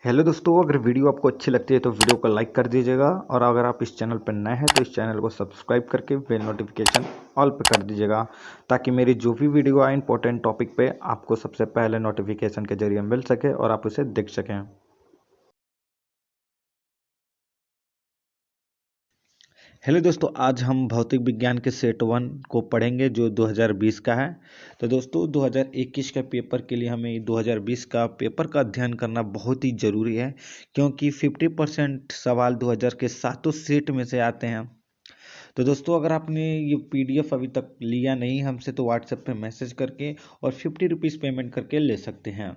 Hello दोस्तों, अगर video आपको अच्छी लगती है तो वीडियो को लाइक कर दीजिएगा और अगर आप इस चैनल पर नए हैं तो इस चैनल को सब्सक्राइब करके बेल नोटिफिकेशन ऑल पे कर दीजिएगा ताकि मेरी जो भी वीडियो आए इंपॉर्टेंट टॉपिक पे आपको सबसे पहले नोटिफिकेशन के जरिए मिल सके और आप उसे देख सकें। हेलो दोस्तों, आज हम भौतिक विज्ञान के सेट वन को पढ़ेंगे जो 2020 का है। तो दोस्तों 2021 के पेपर के लिए हमें 2020 का पेपर का अध्ययन करना बहुत ही ज़रूरी है, क्योंकि 50% सवाल 2000 के सातों सेट में से आते हैं। तो दोस्तों अगर आपने ये पीडीएफ अभी तक लिया नहीं हमसे तो व्हाट्सएप पे मैसेज करके और 50 रुपीज़ पेमेंट करके ले सकते हैं।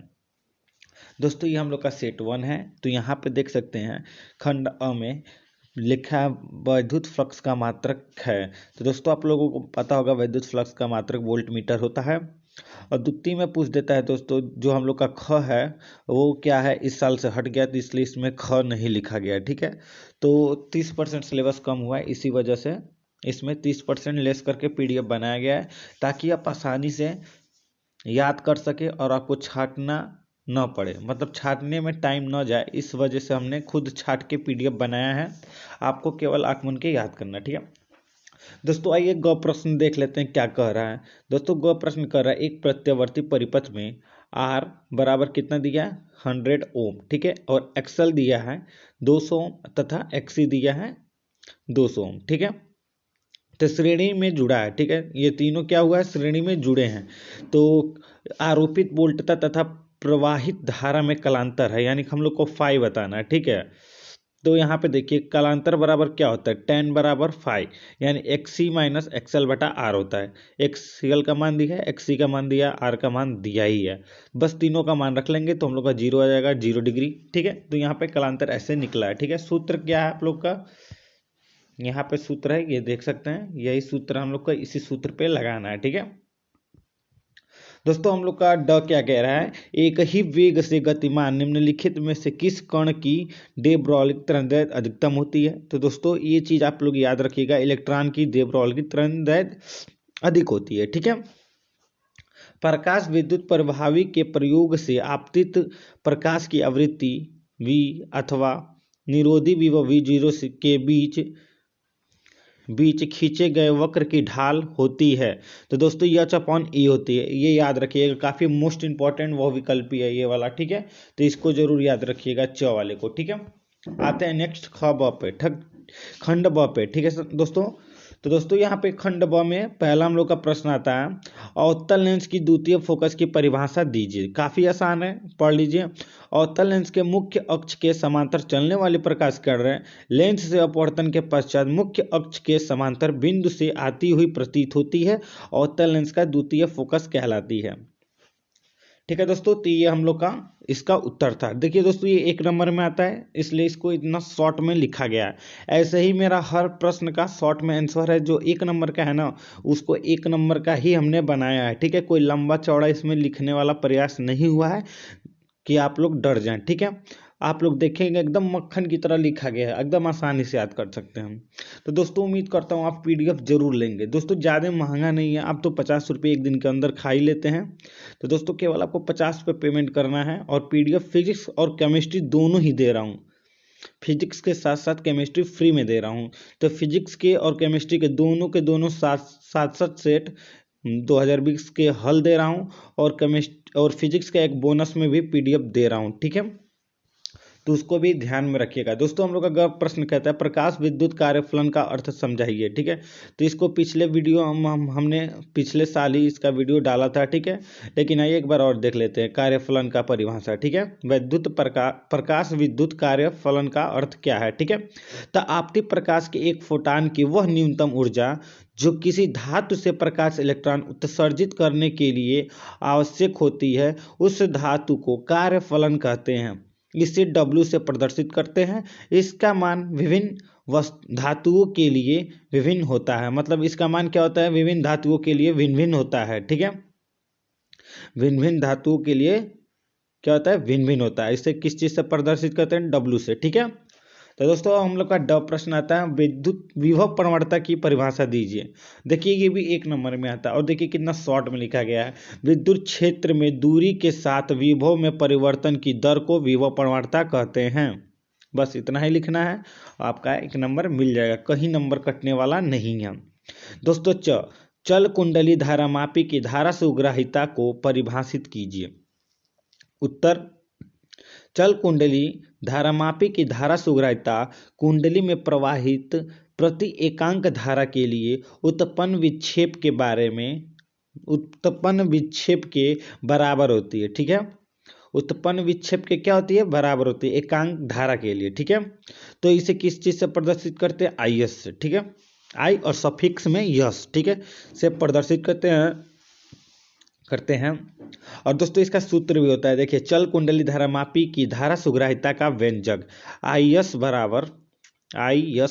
दोस्तों ये हम लोग का सेट वन है। तो यहाँ पे देख सकते हैं खंड अ में लिखा है वैद्युत फ्लक्स का मात्रक है। तो दोस्तों आप लोगों को पता होगा वैद्युत फ्लक्स का मात्रक वोल्ट मीटर होता है। और द्वितीय में पूछ देता है दोस्तों जो हम लोग का ख है वो क्या है, इस साल से हट गया तो इसलिए इसमें ख नहीं लिखा गया है, ठीक है। तो 30% सिलेबस कम हुआ है, इसी वजह से इसमें 30% लेस करके पीडीएफ बनाया गया है ताकि आप आसानी से याद कर सके और आपको छांटना न पड़े, मतलब छांटने में टाइम न जाए, इस वजह से हमने खुद छांट के पीडीएफ बनाया है। आपको केवल आंख मूंद के याद करना, ठीक है। दोस्तों आइए ग प्रश्न देख लेते हैं क्या कह रहा है। दोस्तों ग प्रश्न कर रहा है एक प्रत्यावर्ती परिपथ में आर बराबर कितना दिया है 100 ओम, ठीक है, और एक्सएल दिया है 200 ओम तथा एक्सी दिया है 200 ओम, ठीक है। तो श्रेणी में जुड़ा है, ठीक है, ये तीनों क्या हुआ है श्रेणी में जुड़े हैं। तो आरोपित वोल्टता तथा प्रवाहित धारा में कलांतर है, यानी कि हम लोग को फाई बताना है, ठीक है। तो यहाँ पे देखिए कलांतर बराबर क्या होता है, टेन बराबर फाई, यानी एक्स सी माइनस एक्सएल बटा आर होता है। एक्स सी का मान दिया है, एक्स सी का मान दिया, आर का मान दिया ही है, बस तीनों का मान रख लेंगे तो हम लोग का जीरो आ जाएगा, 0 डिग्री, ठीक है। तो यहाँ पे कलांतर ऐसे निकला है, ठीक है। सूत्र क्या है आप लोग का, यहाँ पे सूत्र है, ये देख सकते हैं, यही सूत्र हम लोग को इसी सूत्र पे लगाना है, ठीक है। दोस्तों हम लोग का ड क्या कह रहा है, एक ही वेग से गतिमान निम्नलिखित में से किस कण की डे ब्रॉलिक तरंगदैर्घ्य अधिकतम होती है। तो दोस्तों ये चीज आप लोग याद रखिएगा, इलेक्ट्रॉन की डे ब्रॉलिक तरंगदैर्घ्य अधिक होती है, ठीक है। प्रकाश विद्युत प्रभावी के प्रयोग से आपतित प्रकाश की आवृत्ति v अथवा निरोधी v व v0 के बीच बीच खींचे गए वक्र की ढाल होती है। तो दोस्तों एच अपॉन ई होती है, ये याद रखिएगा, काफी मोस्ट इंपॉर्टेंट वो विकल्प है ये वाला, ठीक है। तो इसको जरूर याद रखिएगा च वाले को, ठीक है। आते हैं नेक्स्ट ख ब पे, खंड ब पे, ठीक है दोस्तों। तो दोस्तों यहाँ पे खंड ब में पहला हम लोग का प्रश्न आता है, अवतल लेंस की द्वितीय फोकस की परिभाषा दीजिए। काफी आसान है, पढ़ लीजिए। अवतल लेंस के मुख्य अक्ष के समांतर चलने वाले प्रकाश किरणें लेंस से अपवर्तन के पश्चात मुख्य अक्ष के समांतर बिंदु से आती हुई प्रतीत होती है, अवतल लेंस का द्वितीय फोकस कहलाती है, ठीक है दोस्तों। तो ये हम लोग का इसका उत्तर था। देखिए दोस्तों ये 1 नंबर में आता है इसलिए इसको इतना शॉर्ट में लिखा गया है। ऐसे ही मेरा हर प्रश्न का शॉर्ट में आंसर है, जो 1 नंबर का है ना उसको 1 नंबर का ही हमने बनाया है, ठीक है। कोई लंबा चौड़ा इसमें लिखने वाला प्रयास नहीं हुआ है कि आप लोग डर जाएं, ठीक है। आप लोग देखेंगे एकदम मक्खन की तरह लिखा गया है, एकदम आसानी से याद कर सकते हैं। तो दोस्तों उम्मीद करता हूँ आप पीडीएफ जरूर लेंगे। दोस्तों ज़्यादा महंगा नहीं है, आप तो 50 रुपये एक दिन के अंदर खा ही लेते हैं। तो दोस्तों केवल आपको 50 रुपये पेमेंट करना है और पीडीएफ फिजिक्स और केमिस्ट्री दोनों ही दे रहा हूँ। फिजिक्स के साथ साथ केमिस्ट्री फ्री में दे रहा हूँ। तो फिजिक्स के और केमिस्ट्री के दोनों सात सात सात सेट 2020 के हल दे रहा हूँ और केमिस्ट्री और फिजिक्स का एक बोनस में भी पीडीएफ दे रहा हूँ, ठीक है। तो उसको भी ध्यान में रखिएगा। दोस्तों हम लोग का प्रश्न कहता है प्रकाश विद्युत कार्यफलन का अर्थ समझाइए, ठीक है। तो इसको पिछले वीडियो हमने पिछले साल ही इसका वीडियो डाला था, ठीक है। लेकिन आइए एक बार और देख लेते हैं कार्यफलन का परिभाषा, ठीक है। प्रकाश विद्युत कार्यफलन का अर्थ क्या है, ठीक है। तो आपतित प्रकाश के एक फोटान की वह न्यूनतम ऊर्जा जो किसी धातु से प्रकाश इलेक्ट्रॉन उत्सर्जित करने के लिए आवश्यक होती है उस धातु को कार्यफलन कहते हैं। इसे W से प्रदर्शित करते हैं। इसका मान विभिन्न धातुओं के लिए विभिन्न होता है, मतलब इसका मान क्या होता है, विभिन्न धातुओं के लिए भिन्न भिन्न होता है, ठीक है। भिन्न भिन्न धातुओं के लिए क्या होता है, भिन्न भिन्न होता है। इसे किस चीज से प्रदर्शित करते हैं, W से, ठीक है। तो दोस्तों हम लोग का ड प्रश्न आता है, विद्युत विभव प्रवणता की परिभाषा दीजिए। देखिए ये भी 1 नंबर में आता है और देखिए कितना शॉर्ट में लिखा गया है। विद्युत क्षेत्र में दूरी के साथ विभव में परिवर्तन की दर को विभव प्रवणता कहते हैं। बस इतना ही लिखना है, आपका 1 नंबर मिल जाएगा, कहीं नंबर कटने वाला नहीं है। दोस्तों चल कुंडली धारामापी की धारा सुग्राहिता को परिभाषित कीजिए। उत्तर, चल कुंडली धारामापी की धारा सुग्राहिता कुंडली में प्रवाहित प्रति एकांक धारा के लिए उत्पन्न विक्षेप के बराबर होती है। ठीक है, उत्पन्न विक्षेप के क्या होती है, बराबर होती है एकांक धारा के लिए। ठीक है, तो इसे किस चीज से प्रदर्शित करते हैं, आई एस से। ठीक है, आई और सफिक्स में यस, ठीक है, से प्रदर्शित करते हैं। और दोस्तों इसका सूत्र भी होता है, देखिए चल कुंडली धारामापी की धारा सुग्राहिता का व्यंजक आई एस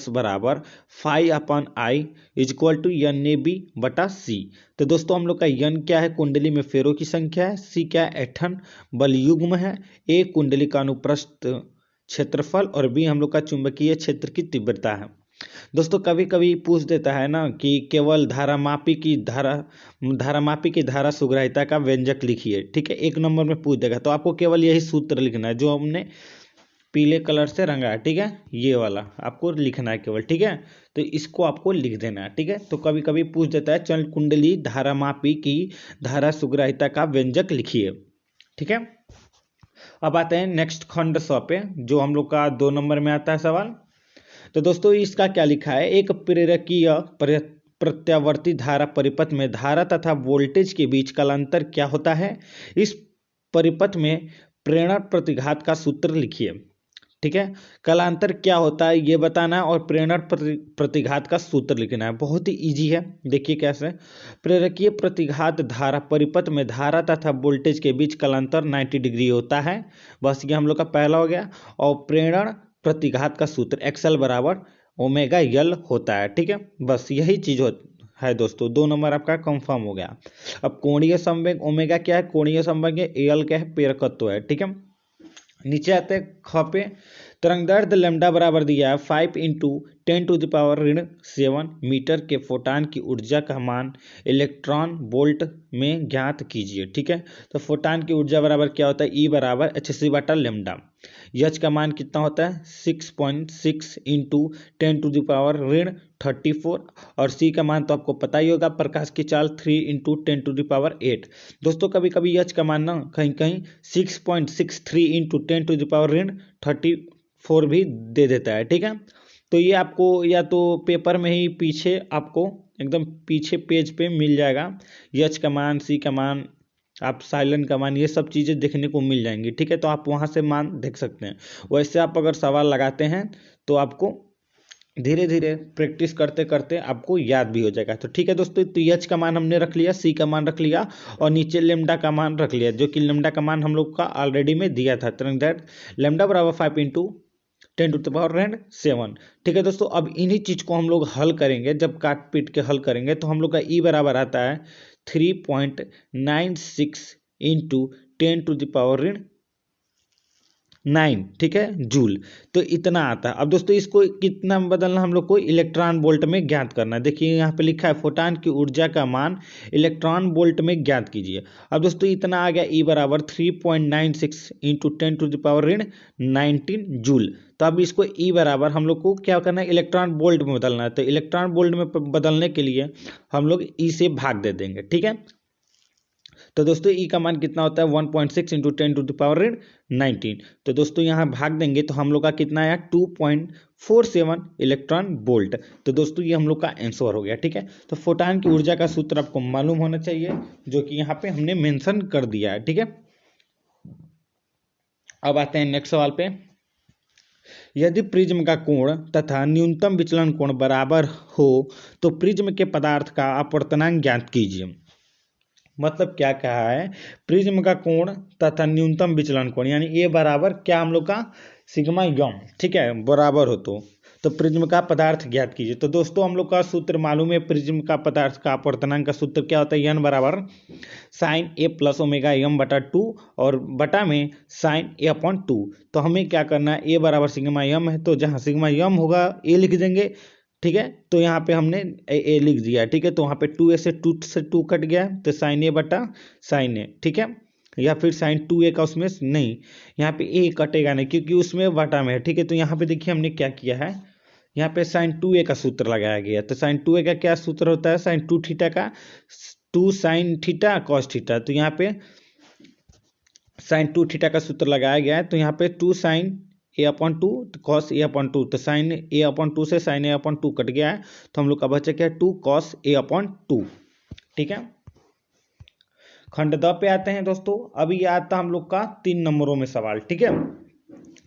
बराबर phi upon I is equal to N A B बटा सी। तो दोस्तों हम लोग का एन क्या है, कुंडली में फेरों की संख्या है, सी क्या है, ऐंठन बल युग्म है, ए कुंडली का अनुप्रस्थ क्षेत्रफल और बी हम लोग का चुंबकीय क्षेत्र की तीव्रता है। दोस्तों कभी कभी पूछ देता है ना कि केवल धारामापी की धारा सुग्राहिता का व्यंजक लिखिए। ठीक है, 1 नंबर में पूछ देगा तो आपको केवल यही सूत्र लिखना है जो हमने पीले कलर से रंगा है। ठीक है, ये वाला आपको लिखना है केवल। ठीक है, तो इसको आपको लिख देना है। ठीक है, तो कभी कभी पूछ देता है चल कुंडली धारामापी की धारा सुग्राहिता का व्यंजक लिखिए। ठीक है, अब आते हैं नेक्स्ट खंड 100 पे, जो हम लोग का 2 नंबर में आता है सवाल। तो दोस्तों इसका क्या लिखा है, एक प्रेरकीय प्रत्यावर्ती धारा परिपथ में धारा तथा वोल्टेज के बीच कालांतर क्या होता है, इस परिपथ में प्रेरण प्रतिघात का सूत्र लिखिए। ठीक है, कालांतर क्या होता है ये बताना है और प्रेरण प्रतिघात का सूत्र लिखना है। बहुत ही इजी है, देखिए कैसे। प्रेरकीय प्रतिघात धारा परिपथ में धारा तथा वोल्टेज के बीच कालांतर 90 डिग्री होता है। बस ये हम लोग का पहला हो गया। और प्रेरण प्रतिघात का सूत्र एक्सएल बराबर ओमेगा यल होता है। ठीक है, बस यही चीज है दोस्तों। 2 नंबर आपका कंफर्म हो गया। अब कोणीय संवेग ओमेगा क्या है, कोणीय संवेग एल क्या है, प्रेरकत्व है। ठीक है, नीचे आते हैं ख पे। तरंगदैर्घ्य लैम्डा बराबर दिया है 5 × 10⁻⁷ मीटर के फोटान की ऊर्जा का मान इलेक्ट्रॉन वोल्ट में ज्ञात कीजिए। ठीक है, तो फोटान की ऊर्जा बराबर क्या होता है, ई बराबर hc बटा लैम्डा। एच का मान कितना होता है 6.6 × 10⁻34 और सी का मान तो आपको पता ही होगा, प्रकाश की चाल 3 × 10⁸। दोस्तों कभी कभी एच का मान ना कहीं कहीं 6.63 × 10⁻34 भी दे देता है। ठीक है, तो ये आपको या तो पेपर में ही पीछे आपको एकदम पीछे पेज पे मिल जाएगा, एच का मान, सी का मान, आप साइलेंट का मान, ये सब चीज़ें देखने को मिल जाएंगी। ठीक है, तो आप वहाँ से मान देख सकते हैं। वैसे आप अगर सवाल लगाते हैं तो आपको धीरे धीरे प्रैक्टिस करते करते आपको याद भी हो जाएगा। तो ठीक है दोस्तों, तो एच का मान हमने रख लिया, सी का मान रख लिया और नीचे लेमडा का मान रख लिया, जो कि लेमडा का मान हम लोग का ऑलरेडी में दिया था। तरंगदैर्घ्य लेमडा बराबर 5 × 10⁻⁷। ठीक है दोस्तों, अब इन्हीं चीज को हम लोग हल करेंगे। जब काट पीट के हल करेंगे तो हम लोग का ई बराबर आता है 3.96 × 10⁻⁹ ठीक है जूल। तो इतना आता है। अब दोस्तों इसको कितना बदलना, हम लोग को इलेक्ट्रॉन वोल्ट में ज्ञात करना है। देखिए यहाँ पे लिखा है फोटान की ऊर्जा का मान इलेक्ट्रॉन वोल्ट में ज्ञात कीजिए। अब दोस्तों इतना आ गया, ई बराबर 3.96 × 10⁻19 जूल। तो अब इसको ई बराबर हम लोग को क्या करना है, इलेक्ट्रॉन वोल्ट में बदलना है। तो इलेक्ट्रॉन वोल्ट में बदलने के लिए हम लोग ई से भाग दे देंगे। ठीक है, तो दोस्तों ई का मान कितना होता है 1.6 × 10⁻19। तो दोस्तों यहाँ भाग देंगे तो हम लोग का कितना आया 2.47 इलेक्ट्रॉन वोल्ट। तो दोस्तों ये हम लोग का आंसर हो गया। ठीक है, तो फोटान की ऊर्जा का सूत्र आपको मालूम होना चाहिए, जो कि यहाँ पे हमने मेंशन कर दिया है। ठीक है, अब आते हैं नेक्स्ट सवाल पे। यदि प्रिज्म का कोण तथा न्यूनतम विचलन कोण बराबर हो तो प्रिज्म के पदार्थ का अपवर्तनांक ज्ञात कीजिए। मतलब क्या कहा है, प्रिज्म का कोण तथा न्यूनतम विचलन कोण यानी ए बराबर क्या हम लोग का सिग्मा यम, ठीक है, बराबर हो तो प्रिज्म का पदार्थ ज्ञात कीजिए। तो दोस्तों हम लोग का सूत्र मालूम है, प्रिज्म का पदार्थ का अपवर्तनांक का सूत्र क्या होता है, n बराबर साइन ए प्लस ओमेगा एम बटा 2 और बटा में साइन ए अपॉन 2। तो हमें क्या करना है, ए बराबर सिग्मा एम है, तो जहाँ सिग्मा एम होगा ए लिख देंगे, ठीक है। तो यहाँ पे हमने ए लिख दिया, ठीक है। तो वहाँ पे 2a से 2 कट गया, तो साइन ए बटा साइन ए, ठीक है। या फिर साइन 2a का उसमें नहीं, यहाँ पे ए कटेगा नहीं क्योंकि उसमें बटा में है, ठीक है। तो यहाँ पे देखिए हमने क्या किया है, यहाँ पे साइन 2a का सूत्र लगाया गया। तो साइन 2a का क्या सूत्र होता है, साइन 2 थीटा का 2 साइन थीटा कॉस थीटा। तो यहाँ पे साइन 2 थीटा का सूत्र लगाया गया है। तो यहाँ पे 2 sign A upon 2 cos A upon 2, तो साइन ए अपॉन 2 से साइन ए अपॉन 2 कट गया है, तो हम लोग का बचा क्या है 2 कॉस ए अपॉन 2, ठीक है। खंड द पे आते हैं दोस्तों। अभी ये आता हम लोग का 3 नंबरों में सवाल, ठीक है।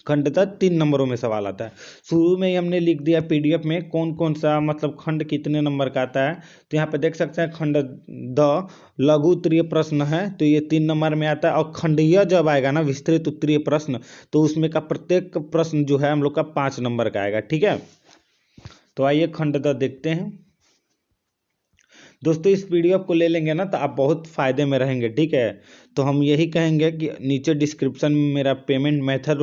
खंड द 3 नंबरों में सवाल आता है। शुरू में ही हमने लिख दिया पीडीएफ में कौन कौन सा मतलब खंड कितने नंबर का आता है। तो यहाँ पे देख सकते हैं खंड द लघु उत्तरीय प्रश्न है, तो ये 3 नंबर में आता है। और खंडीय जब आएगा ना विस्तृत उत्तरीय प्रश्न, तो उसमें का प्रत्येक प्रश्न जो है हम लोग का 5 नंबर का आएगा, ठीक है। तो आइए खंड द देखते हैं दोस्तों। इस पीडीएफ को ले लेंगे ना तो आप बहुत फायदे में रहेंगे, ठीक है। तो हम यही कहेंगे कि नीचे डिस्क्रिप्शन में मेरा पेमेंट मेथड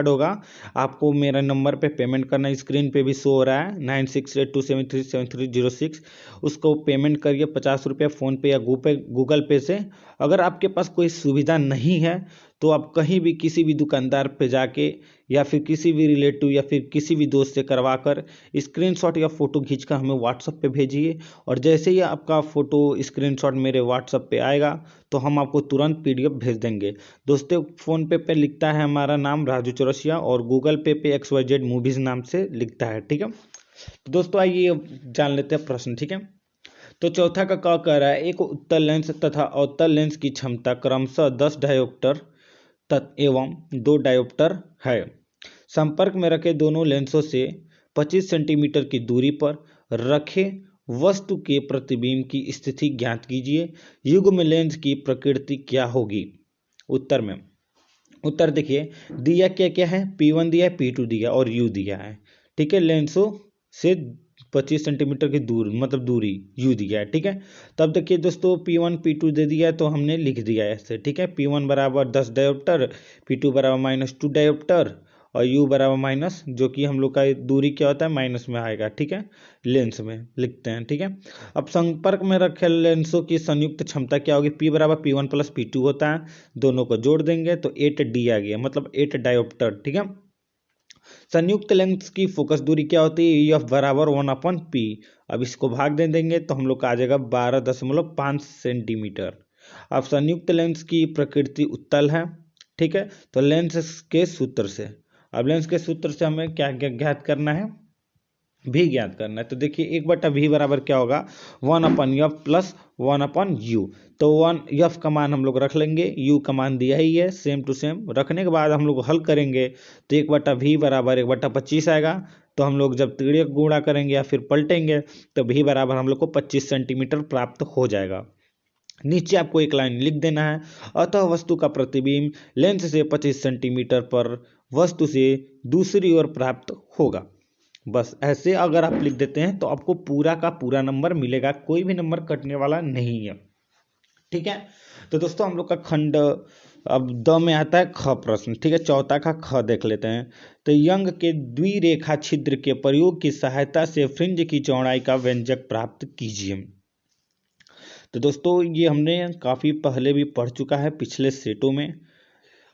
होगा, आपको मेरा नंबर पे पेमेंट करना, स्क्रीन पे भी शो हो रहा है 9682737306। उसको पेमेंट करिए 50 रुपये फ़ोन पे या गूगल पे से। अगर आपके पास कोई सुविधा नहीं है तो आप कहीं भी किसी भी दुकानदार पे जाके या फिर किसी भी रिलेटिव या फिर किसी भी दोस्त से करवा कर स्क्रीनशॉट या फ़ोटो खींचकर हमें व्हाट्सएप पे भेजिए। और जैसे ही आपका फ़ोटो स्क्रीनशॉट मेरे व्हाट्सएप पे आएगा तो हम आपको तुरंत पीडीएफ भेज देंगे। दोस्तों फ़ोन पे लिखता है हमारा नाम राजू चौरसिया और गूगल पे XYZ मूवीज़ नाम से लिखता है, ठीक है। तो दोस्तों आइए जान लेते हैं प्रश्न, ठीक है। तो चौथा का क्या कह रहा है, एक उत्तल लेंस तथा अवतल लेंस की क्षमता क्रमशः 10 डायोप्टर एवं 2 डायोप्टर है। संपर्क में रखे दोनों लेंसों से 25 सेंटीमीटर की दूरी पर रखे वस्तु के प्रतिबिंब की स्थिति ज्ञात कीजिए। युग्म लेंस की प्रकृति क्या होगी। उत्तर देखिए दिया क्या क्या है, P1 दिया है, P2 दिया और U दिया है, ठीक है। लेंसों से 25 सेंटीमीटर की दूरी U दिया है, ठीक है। तब देखिए दोस्तों P1 P2 दे दिया है तो हमने लिख दिया है ऐसे, ठीक है। P1 बराबर 10 डायोप्टर, P2 बराबर -2 डायोप्टर और U बराबर माइनस, जो कि हम लोग का दूरी क्या होता है माइनस में आएगा, ठीक है। लेंस में लिखते हैं, ठीक है। अब संपर्क में रखे लेंसों की संयुक्त क्षमता क्या होगी, P बराबर P1 प्लस P2 होता है, दोनों को जोड़ देंगे तो 8D आ गया, मतलब 8 डायोप्टर, ठीक है। संयुक्त लेंस की फोकस दूरी क्या होती है, F बराबर 1/P। अब इसको भाग दे देंगे तो हम लोग का आ जाएगा 12.5 सेंटीमीटर। अब संयुक्त लेंस की प्रकृति उत्तल है, ठीक है। तो लेंस के सूत्र से, अब लेंस के सूत्र से हमें क्या ज्ञात करना है, भी ज्ञात करना है। तो देखिए 1/V बराबर क्या होगा 1/F प्लस 1/U। तो 1F का मान हम लोग रख लेंगे, U का मान दिया ही है सेम टू सेम। रखने के बाद हम लोग हल करेंगे तो 1/V बराबर 1/25 आएगा। तो हम लोग जब तिर्यक गुणा करेंगे या फिर पलटेंगे तो V बराबर हम लोग को 25 सेंटीमीटर प्राप्त हो जाएगा। नीचे आपको एक लाइन लिख देना है, अतः वस्तु का प्रतिबिंब लेंस से 25 सेंटीमीटर पर वस्तु से दूसरी ओर प्राप्त होगा। बस ऐसे अगर आप लिख देते हैं तो आपको पूरा का पूरा नंबर मिलेगा, कोई भी नंबर कटने वाला नहीं है, ठीक है। तो दोस्तों हम लोग का खंड अब द में आता है ख प्रश्न, ठीक है। चौथा का ख देख लेते हैं। तो यंग के द्विरेखा छिद्र के प्रयोग की सहायता से फ्रिंज की चौड़ाई का व्यंजक प्राप्त कीजिए। तो दोस्तों ये हमने काफ़ी पहले भी पढ़ चुका है पिछले सेटों में,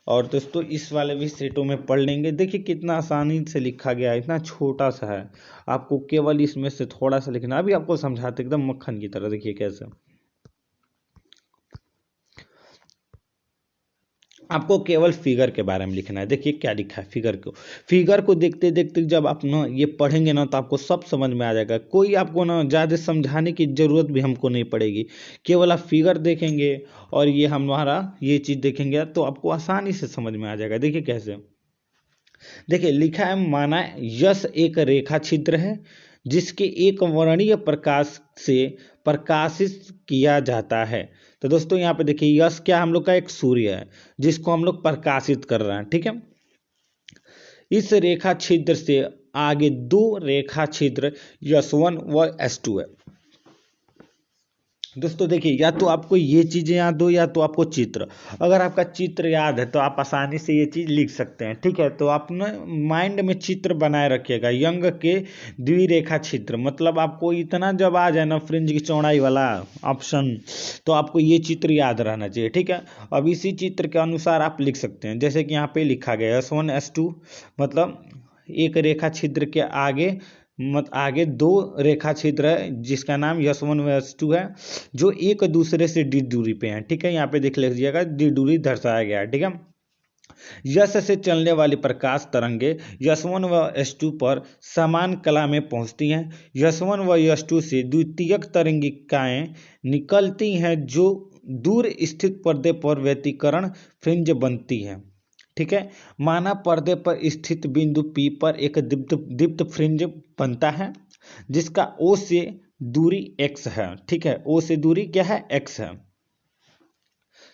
और दोस्तों इस वाले भी सेटों में पढ़ लेंगे। देखिए कितना आसानी से लिखा गया है, इतना छोटा सा है, आपको केवल इसमें से थोड़ा सा लिखना। अभी आपको समझाते एकदम मक्खन की तरह, देखिए कैसे। आपको केवल फिगर के बारे में लिखना है। देखिए क्या लिखा है फिगर को देखते देखते जब आप ना ये पढ़ेंगे ना तो आपको सब समझ में आ जाएगा। कोई आपको ना ज़्यादा समझाने की ज़रूरत भी हमको नहीं पड़ेगी, केवल आप फिगर देखेंगे और ये हमारा ये चीज़ देखेंगे तो आपको आसानी से समझ में आ जाएगा। देखिए कैसे, देखिए लिखा है माना यश एक रेखा छिद्र है जिसके एक वर्णीय प्रकाश से प्रकाशित किया जाता है। तो दोस्तों यहाँ पे देखिए यश क्या हम लोग का एक सूर्य है जिसको हम लोग प्रकाशित कर रहे हैं, ठीक है। इस रेखा छिद्र से आगे दो रेखा छिद्र S1 व S2 है। दोस्तों देखिए, या तो आपको ये चीजें याद हो या तो आपको चित्र। अगर आपका चित्र याद है तो आप आसानी से ये चीज लिख सकते हैं, ठीक है। तो आप ना माइंड में चित्र बनाए रखिएगा, यंग के द्विरेखा चित्र, मतलब आपको इतना जब आ जाए ना फ्रिंज की चौड़ाई वाला ऑप्शन, तो आपको ये चित्र याद रहना चाहिए, ठीक है। अब इसी चित्र के अनुसार आप लिख सकते हैं, जैसे कि यहाँ पे लिखा गया S1 S2, मतलब एक रेखा छिद्र के आगे दो रेखा छिद्र है जिसका नाम S1 व S2 है, जो एक दूसरे से d दूरी पे हैं, ठीक है। यहाँ पे देख लीजिएगा d दूरी दर्शाया गया है, ठीक है। यश से चलने वाली प्रकाश तरंगे S1 व S2 पर समान कला में पहुंचती हैं। S1 व S2 से द्वितीयक तरंगिकाएं निकलती हैं जो दूर स्थित पर्दे पर व्यतिकरण फ्रिंज बनती है, ठीक है। माना पर्दे पर स्थित बिंदु P पर एक दीप्त फ्रिंज बनता है जिसका O से दूरी x है, ठीक है। O से दूरी क्या है, x है।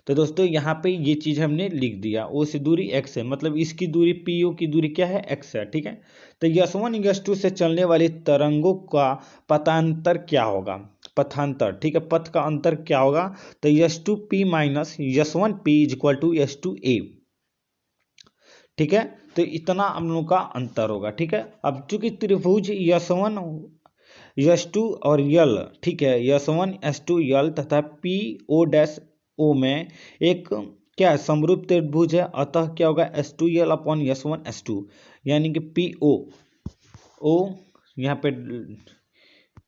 तो दोस्तों यहाँ पे ये चीज हमने लिख दिया, O से दूरी x है, मतलब इसकी दूरी PO की दूरी क्या है, x है, ठीक है। तो S1 S2 से चलने वाली तरंगों का पथांतर क्या होगा, पथांतर, ठीक है, पथ का अंतर क्या होगा। तो S2P minus S1P is equal to S2A, ठीक है। तो इतना हम लोग का अंतर होगा, ठीक है। अब चूंकि त्रिभुज S1 S2 और L, ठीक है, S1 S2 L तथा PO डैश O में एक क्या है, समरूप त्रिभुज है, अतः क्या होगा S2L अपॉन S1 S2, यानी कि PO O यहाँ पे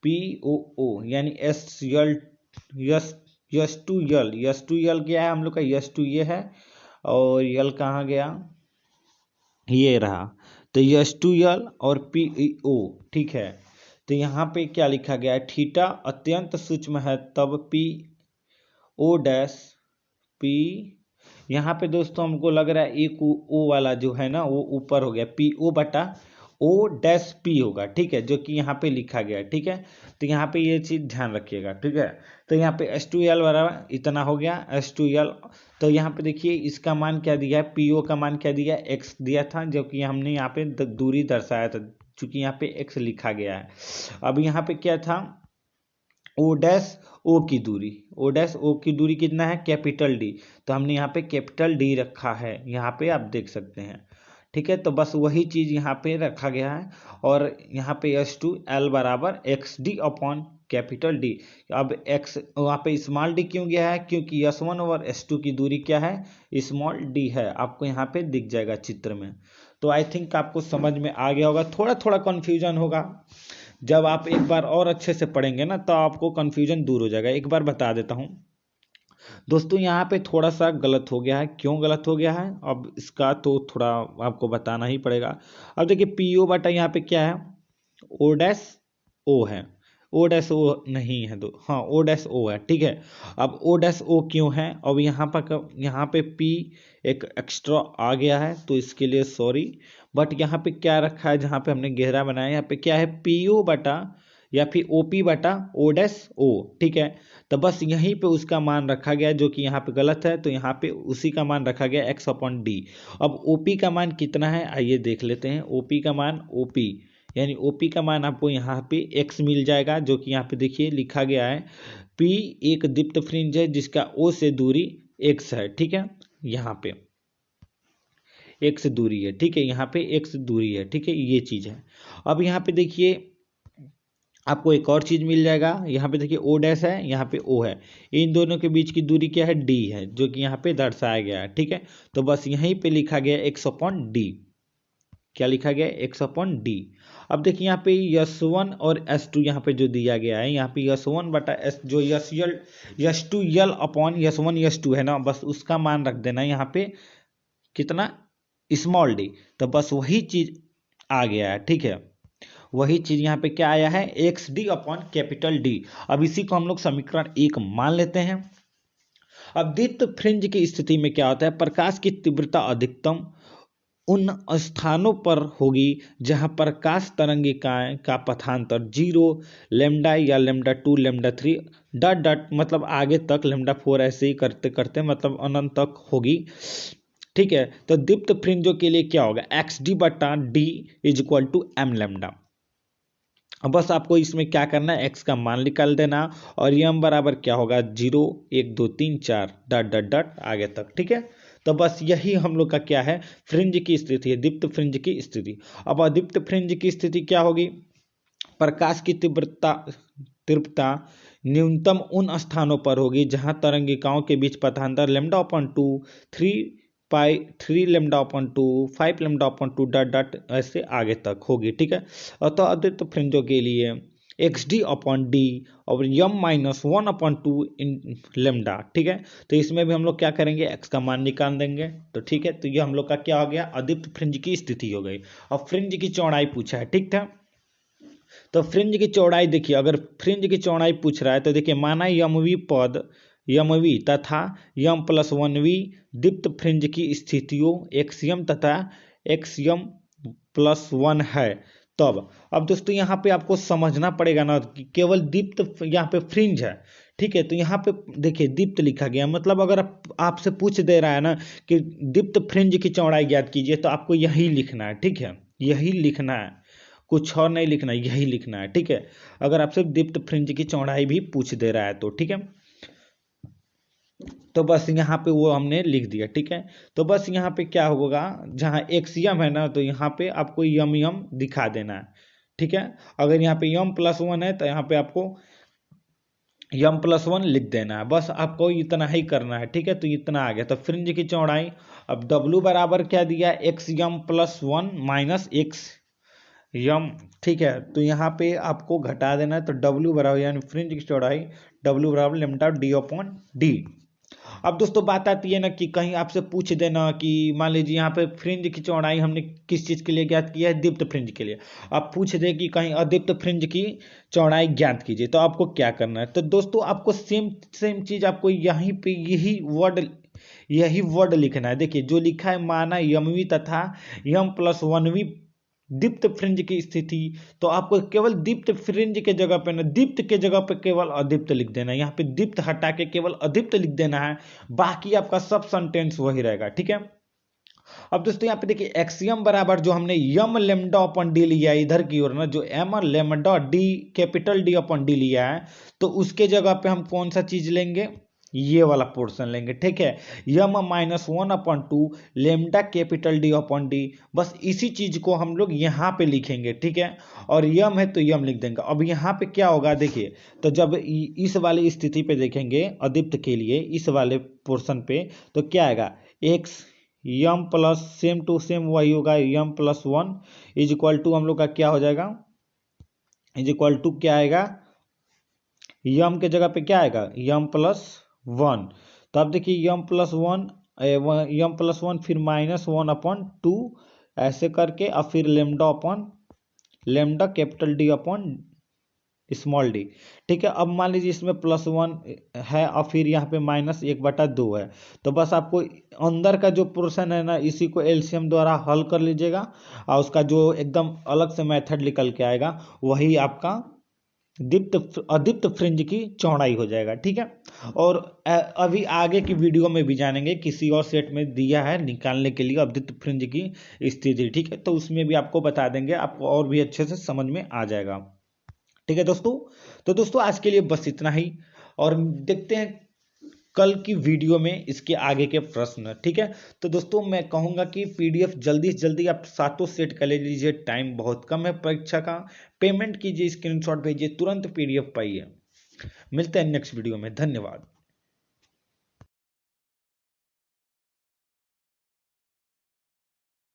POO यानी S2L क्या है हम लोग का, S2 ये है और L कहाँ गया, ये रहा। तो S2L और PO, ठीक है। तो यहाँ पे क्या लिखा गया है, थीटा अत्यंत सूक्ष्म है तब PO डैश P, यहाँ पे दोस्तों हमको लग रहा है एक O वाला जो है ना वो ऊपर हो गया, PO बटा O डैश P होगा, ठीक है, जो कि यहाँ पे लिखा गया है, ठीक है। तो यहाँ पे ये चीज ध्यान रखिएगा, ठीक है। तो यहाँ पे S2L बराबर इतना हो गया S2L। तो यहाँ पे देखिए इसका मान क्या दिया है, PO का मान क्या दिया है, x दिया था, जो कि हमने यहाँ पे दूरी दर्शाया था, चूंकि यहाँ पे x लिखा गया है। अब यहाँ पे क्या था, O डैश O की दूरी, O डैश O की दूरी कितना है, कैपिटल D, तो हमने यहाँ पे कैपिटल D रखा है, यहाँ पे आप देख सकते हैं, ठीक है। तो बस वही चीज यहाँ पे रखा गया है, और यहाँ पे S2L बराबर XD अपॉन कैपिटल D। अब x वहाँ पे स्मॉल d क्यों गया है, क्योंकि S1 और S2 की दूरी क्या है, स्मॉल d है, आपको यहाँ पे दिख जाएगा चित्र में। तो आई थिंक आपको समझ में आ गया होगा, थोड़ा थोड़ा कंफ्यूजन होगा, जब आप एक बार और अच्छे से पढ़ेंगे ना तो आपको कंफ्यूजन दूर हो जाएगा। एक बार बता देता हूँ दोस्तों, यहाँ पे थोड़ा सा गलत हो गया है, क्यों गलत हो गया है अब इसका तो थोड़ा आपको बताना ही पड़ेगा। अब देखिए PO बटा यहाँ पे क्या है, O डैश O है, O डैश O नहीं है, तो हाँ O डैश O है, ठीक है। अब O डैश O क्यों है, अब यहाँ पे P एक एक्स्ट्रा आ गया है तो इसके लिए सॉरी, बट यहाँ पे क्या रखा है, जहाँ पे हमने घेरा बनाया यहाँ पे क्या है, PO बटा या फिर OP बटा O डैश O, ठीक है। तो बस यहीं पे उसका मान रखा गया, जो कि यहाँ पे गलत है, तो यहाँ पे उसी का मान रखा गया x अपॉन D। अब OP का मान कितना है, आइए देख लेते हैं। OP का मान OP यानी OP का मान आपको यहाँ पे x मिल जाएगा, जो कि यहाँ पे देखिए लिखा गया है P एक दीप्त फ्रिंज है जिसका O से दूरी x है, ठीक है, यहाँ पे x दूरी है, ठीक है, यहाँ पे x दूरी है, ठीक है, ये चीज है। अब यहाँ पे देखिए आपको एक और चीज मिल जाएगा, यहाँ पे देखिए O डैश है, यहाँ पे O है, इन दोनों के बीच की दूरी क्या है, D है, जो कि यहाँ पे दर्शाया गया है, ठीक है। तो बस यहीं पे लिखा गया x अपॉन D, क्या लिखा गया है, x अपॉन D। अब देखिए यहाँ पे S1 और S2 यहाँ पे जो दिया गया है, यहाँ पे S1 बटा S जो S2L अपॉन S1 S2 है ना, बस उसका मान रख देना यहाँ पे कितना, स्मॉल d, तो बस वही चीज आ गया है, ठीक है। वही चीज यहाँ पे क्या आया है, XD अपॉन कैपिटल D। अब इसी को हम लोग समीकरण 1 मान लेते हैं। अब दीप्त फ्रिंज की स्थिति में क्या होता है, प्रकाश की तीव्रता अधिकतम उन स्थानों पर होगी जहां प्रकाश तरंगिकाएं का पथांतर 0 लैम्डा या λ2 λ3 डॉट डॉट मतलब आगे तक λ4 ऐसे ही करते करते मतलब अनंत तक होगी। ठीक है। तो दीप्त फ्रिंजों के लिए क्या होगा, एक्स डी बटा D is equal to M lambda. अब बस आपको इसमें क्या करना है, एक्स का मान निकाल देना और यम बराबर क्या होगा 0 1 2 3 4 डट डट डट आगे तक। ठीक है, तो बस यही हम लोग का क्या है, फ्रिंज की स्थिति है, दीप्त फ्रिंज की स्थिति। अब अदीप्त फ्रिंज की स्थिति क्या होगी, प्रकाश की तीव्रता तीव्रता न्यूनतम उन स्थानों पर होगी जहां तरंगिकाओं के बीच पथांतर λ/2 3 λ/2 5 λ/2 डट डट ऐसे आगे तक होगी। ठीक है, और तो अदीप्त फ्रिंजों के लिए XD/D और m-1/2 इन लेमडा। ठीक है, तो इसमें भी हम लोग क्या करेंगे, x का मान निकाल देंगे। तो ठीक है, तो ये हम लोग का क्या हो गया, अदीप्त फ्रिंज की स्थिति हो गई। और फ्रिंज की चौड़ाई पूछा है, ठीक था। तो फ्रिंज की चौड़ाई देखिए, अगर फ्रिंज की चौड़ाई पूछ रहा है तो देखिए माना यमवी पद यमवी तथा m+1v दीप्त फ्रिंज की स्थितियों एक्सियम तथा XM+1 है। तब अब दोस्तों यहाँ पे आपको समझना पड़ेगा ना कि केवल दीप्त यहाँ पे फ्रिंज है। ठीक है, तो यहाँ पे देखिए दीप्त लिखा गया, मतलब अगर आपसे पूछ दे रहा है ना कि दीप्त फ्रिंज की चौड़ाई ज्ञात कीजिए तो आपको यही लिखना है। ठीक है, यही लिखना है, कुछ और नहीं लिखना है, यही लिखना है। ठीक है, अगर आपसे दीप्त फ्रिंज की चौड़ाई भी पूछ दे रहा है तो ठीक है, तो बस यहाँ पे वो हमने लिख दिया। ठीक है, तो बस यहाँ पे क्या होगा, जहाँ एक्सियम है ना तो यहाँ पे आपको यम दिखा देना है। ठीक है, अगर यहाँ पे m+1 है तो यहाँ पे आपको m+1 लिख देना है, बस आपको इतना ही करना है। ठीक है, तो इतना आ गया। तो फ्रिंज की चौड़ाई, अब W बराबर क्या दिया, XM+1 माइनस एक्स यम। ठीक है, तो यहाँ पे आपको घटा देना है, तो W बराबर यानी फ्रिंज की चौड़ाई W बराबर लेमडा D/D। अब दोस्तों बात आती है ना कि कहीं आपसे पूछ देना कि मान लीजिए यहाँ पे फ्रिंज की चौड़ाई हमने किस चीज़ के लिए ज्ञात किया है, दीप्त फ्रिंज के लिए। आप पूछ दे कि कहीं अदीप्त फ्रिंज की चौड़ाई ज्ञात कीजिए, तो आपको क्या करना है, तो दोस्तों आपको सेम सेम चीज़ आपको यहीं पे यही वर्ड लिखना है। देखिए जो लिखा है, माना यमवी तथा m+1वी दीप्त फ्रिंज की स्थिति, तो आपको केवल दीप्त फ्रिंज के जगह पे ना, दीप्त के जगह पे केवल अदीप्त लिख देना है। यहाँ पे दीप्त हटा के केवल अदीप्त लिख देना है, बाकी आपका सब सेंटेंस वही रहेगा। ठीक है, अब दोस्तों यहाँ पे देखिए एक्सियम बराबर जो हमने यम λ/d लिया है इधर की ओर ना, जो m λ/d कैपिटल D/d लिया है, तो उसके जगह पे हम कौन सा चीज लेंगे, ये वाला पोर्शन लेंगे। ठीक है, m-1/2 लेमडा कैपिटल D/d, बस इसी चीज को हम लोग यहाँ पे लिखेंगे। ठीक है, और यम है तो यम लिख देंगे। अब यहाँ पे क्या होगा देखिए, तो जब इस वाली स्थिति पे देखेंगे अदीप्त के लिए, इस वाले पोर्शन पे, तो क्या आएगा, X M plus same to same वही होगा, m+1 इज इक्वल टू हम लोग का क्या हो जाएगा, इज इक्वल टू क्या आएगा, यम के जगह पे क्या आएगा m+1। तो अब देखिए m+1 फिर -1/2 ऐसे करके, और फिर लेमडा कैपिटल D/d। ठीक है, अब मान लीजिए इसमें +1 है और फिर यहाँ पे -1/2 है, तो बस आपको अंदर का जो पोर्शन है ना, इसी को एलसीएम द्वारा हल कर लीजिएगा और उसका जो एकदम अलग से मेथड निकल के आएगा वही आपका अदीप्त फ्रिंज की चौड़ाई हो जाएगा। ठीक है, और अभी आगे की वीडियो में भी जानेंगे, किसी और सेट में दिया है निकालने के लिए अदीप्त फ्रिंज की स्थिति। ठीक है, तो उसमें भी आपको बता देंगे, आपको और भी अच्छे से समझ में आ जाएगा। ठीक है दोस्तों, तो दोस्तों आज के लिए बस इतना ही, और देखते हैं कल की वीडियो में इसके आगे के प्रश्न। ठीक है, तो दोस्तों मैं कहूँगा कि पीडीएफ जल्दी से जल्दी आप सातों सेट कर लीजिए, टाइम बहुत कम है परीक्षा का। पेमेंट कीजिए, स्क्रीनशॉट भेजिए, तुरंत पीडीएफ पाइए। मिलते हैं नेक्स्ट वीडियो में, धन्यवाद।